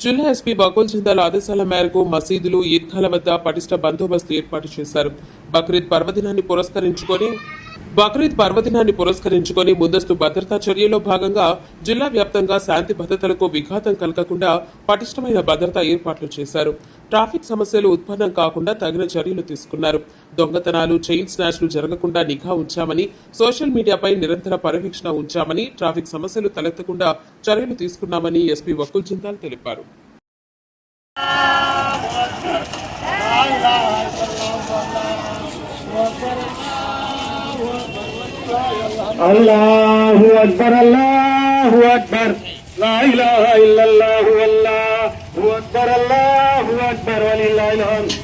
జిల్లా SP buckle Jindal ఆదేశాల మేరకు మసీదులు ఈద్గాల వద్ద పటిష్ట బందోబస్తు ఏర్పాటు చేశారు. బక్రీద్ పర్వదినాన్ని పురస్కరించుకొని ముందస్తు భద్రతా చర్యల్లో భాగంగా జిల్లా వ్యాప్తంగా శాంతి భద్రతలకు విఘాతం కలగకుండా పటిష్టమైన భద్రతా ఏర్పాట్లు చేశారు. ట్రాఫిక్ సమస్యలు ఉత్పన్నం కాకుండా తగిన చర్యలు తీసుకున్నారు. దొంగతనాలు, చైన్ స్నాచ్లు జరగకుండా నిఘా ఉంచామని, సోషల్ మీడియాపై నిరంతర పర్యవేక్షణ ఉంచామని, ట్రాఫిక్ సమస్యలు తలెత్తకుండా చర్యలు తీసుకున్నామని ఎస్పీ వకుల్ జిందాల్ తెలిపారు. అల్లాహు అక్బర్ అల్లాహు అక్బర్ లా ఇలాహా ఇల్లల్లాహు అల్లాహు అక్బర్ అల్లాహు అక్బర్ వలిల్లాహిల్ హమ్ద్.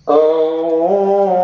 Oh